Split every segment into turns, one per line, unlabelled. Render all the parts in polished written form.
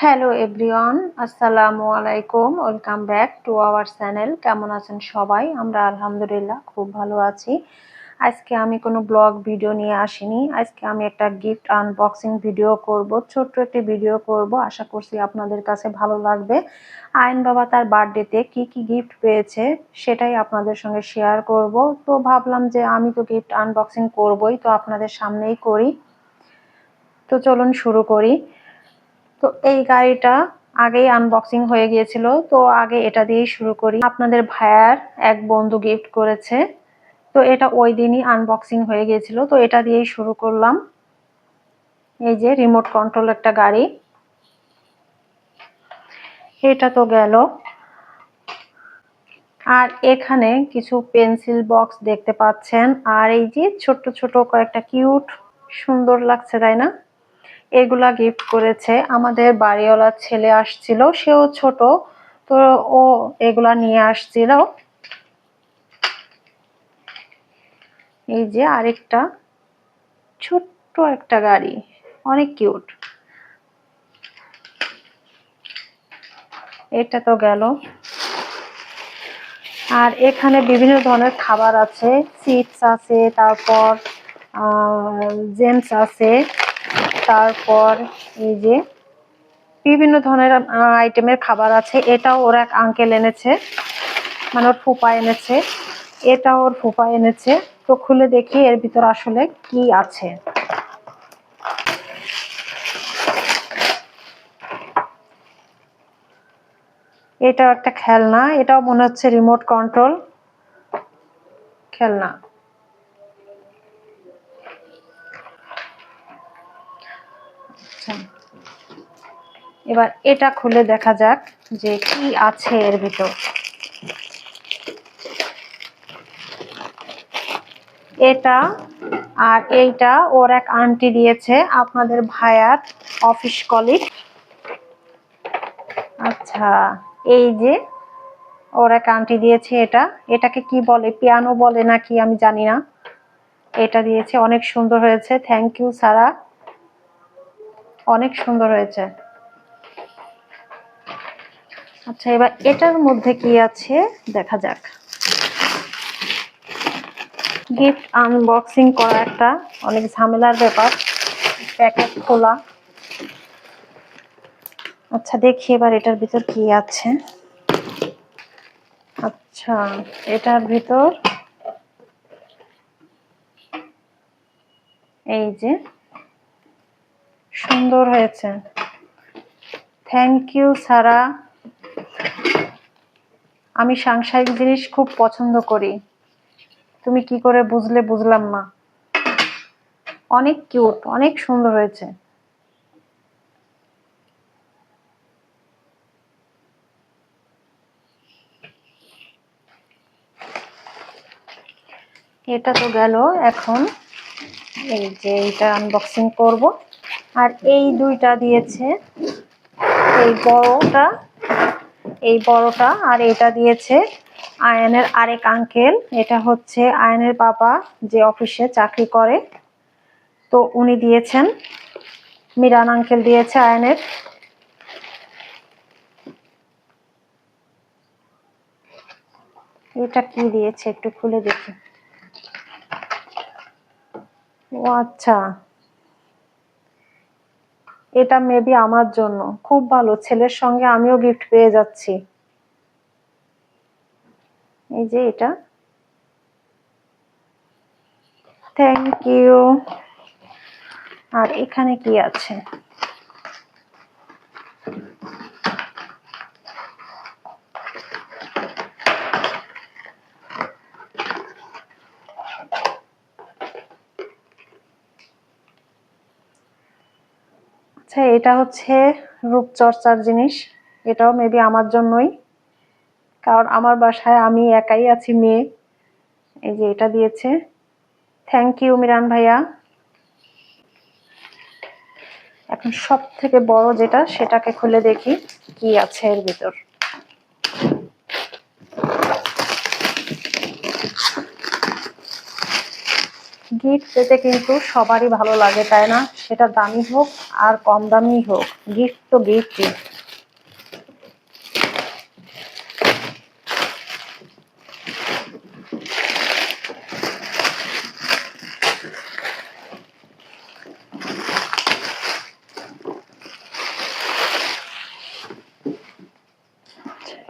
Hello everyone, আসসালামু আলাইকুম। Welcome back to our channel. কেমন আছেন সবাই? আমরা আলহামদুলিল্লাহ খুব ভালো আছি। আজকে আমি কোনো ব্লগ ভিডিও নিয়ে আসিনি। আজকে আমি একটা গিফট আনবক্সিং ভিডিও করব, ছোট্ট একটি ভিডিও করব। আশা করছি আপনাদের কাছে ভালো লাগবে। আয়ন বাবা তার বার্থডেতে কি কি গিফট পেয়েছে সেটাই আপনাদের সঙ্গে শেয়ার করব। তো ভাবলাম যে আমি তো গিফট আনবক্সিং করবই, তো আপনাদের সামনেই করি। তো চলুন শুরু করি। তো এই গাড়িটা আগেই আনবক্সিং হয়ে গিয়েছিল, তো আগে এটা দিয়েই শুরু করি। আপনাদের ভাইয়ার এক বন্ধু গিফট করেছে, তো এটা ওই দিনই আনবক্সিং হয়ে গিয়েছিল, তো এটা দিয়েই শুরু করলাম। এই যে রিমোট কন্ট্রোল একটা গাড়ি, এটা তো গেল। আর এখানে কিছু পেন্সিল বক্স দেখতে পাচ্ছেন, আর এই যে ছোট্ট ছোট কয়েকটা কিউট সুন্দর লাগছে, তাই না? এগুলা গিফট করেছে। আমাদের বাড়িওয়ালার ছেলে আসছিল, সেও ছোট, তো ও এগুলা নিয়ে আসছিল। এই যে আরেকটা ছোট্ট একটা গাড়ি, অনেক কিউট। এটা তো গেল। আর এখানে বিভিন্ন ধরনের খাবার আছে, চিপস আছে, তারপর জেমস আছে, তারপর এই যে বিভিন্ন ধরনের আইটেমের খাবার আছে। এটাও ওর এক আঙ্কেল এনেছে, মানে ওর ফুপা এনেছে। এটা ওর ফুপা এনেছে। তো খুলে দেখি এর ভিতর আসলে কি আছে। এটাও একটা খেলনা, এটাও মনে হচ্ছে রিমোট কন্ট্রোল খেলনা। আচ্ছা, এবার এটা খুলে দেখা যাক যে কি আছে এর ভিতর। এটা আর এইটা ওর এক আন্টি দিয়েছে, আপনাদের ভাইয়ার অফিস কলিগ। আচ্ছা, এই যে ওর এক আন্টি দিয়েছে এটা। এটাকে কি বলে, পিয়ানো বলে নাকি আমি জানি না। এটা দিয়েছে, অনেক সুন্দর হয়েছে। থ্যাংক ইউ সারা, অনেক সুন্দর হয়েছে। আচ্ছা, এবার এটার মধ্যে কি আছে দেখা যাক। গিফট আনবক্সিং করা একটা অনেক ঝামেলার ব্যাপার, প্যাকেট খোলা। আচ্ছা, দেখি এবার এটার ভিতর কি আছে। আচ্ছা, এটার ভিতর এই যে সুন্দর হয়েছে। থ্যাংক ইউ সারা। আমি সাংসারিক জিনিস খুব পছন্দ করি, তুমি কি করে বুঝলে বুঝলাম না। অনেক কিউট, অনেক সুন্দর হয়েছে। এটা তো গেল। এখন এই যে এটা আনবক্সিং করব। আর এই দুইটা দিয়েছে, এই বড়টা আর এটা দিয়েছে আয়নের আরেক আঙ্কেল। এটা হচ্ছে আয়নের বাবা যে অফিসে চাকরি করে, তো উনি দিয়েছেন। মিরান আঙ্কেল দিয়েছে আয়নের। এটা কি দিয়েছে একটু খুলে দেখি। ও আচ্ছা, এটা মেবি আমার জন্য। খুব ভালো, ছেলের সঙ্গে আমিও গিফট পেয়ে যাচ্ছি। এই যে এটা, থ্যাংক ইউ। আর এখানে কি আছে? আচ্ছা, এটা হচ্ছে রূপচর্চার জিনিস। এটাও মেবি আমার জন্যই, কারণ আমার বাসায় আমি একাই আছি, মেয়ে। এই যে এটা দিয়েছে। থ্যাংক ইউ মিরান ভাইয়া। এখন সব থেকে বড় যেটা, সেটাকে খুলে দেখি কি আছে এর ভিতর। গিফট পেতে কিন্তু সবারই ভালো লাগে, তাই না? সেটা দামি হোক আর কম দামি হোক, গিফট তো গিফটই।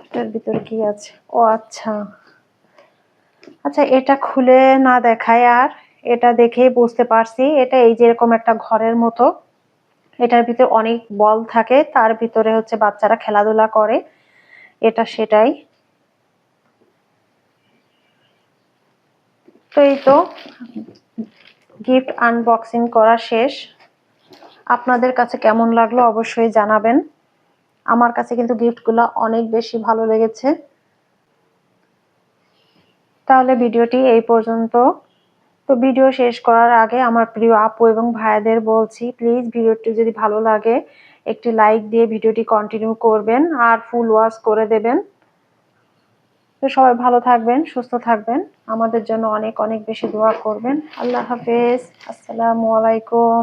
এটার ভিতরে কি আছে? ও আচ্ছা আচ্ছা, এটা খুলে না দেখায় আর এটা দেখেই বুঝতে পারছি, এটা এই যে এরকম একটা ঘরের মতো, এটার ভিতরে অনেক বল থাকে, তার ভিতরে হচ্ছে বাচ্চারা খেলাধুলা করে, এটা সেটাই। তো এই তো গিফট আনবক্সিং করা শেষ। আপনাদের কাছে কেমন লাগলো অবশ্যই জানাবেন। আমার কাছে কিন্তু গিফটগুলো অনেক বেশি ভালো লেগেছে। তাহলে ভিডিওটি এই পর্যন্ত। তো ভিডিও শেষ করার আগে আমার প্রিয় আপু এবং ভাইদের বলছি, প্লিজ ভিডিওটি যদি ভালো লাগে একটি লাইক দিয়ে ভিডিওটি কন্টিনিউ করবেন আর ফুল ওয়াচ করে দেবেন। তো সবাই ভালো থাকবেন, সুস্থ থাকবেন, আমাদের জন্য অনেক অনেক বেশি দোয়া করবেন। আল্লাহ হাফেজ, আসসালামু আলাইকুম।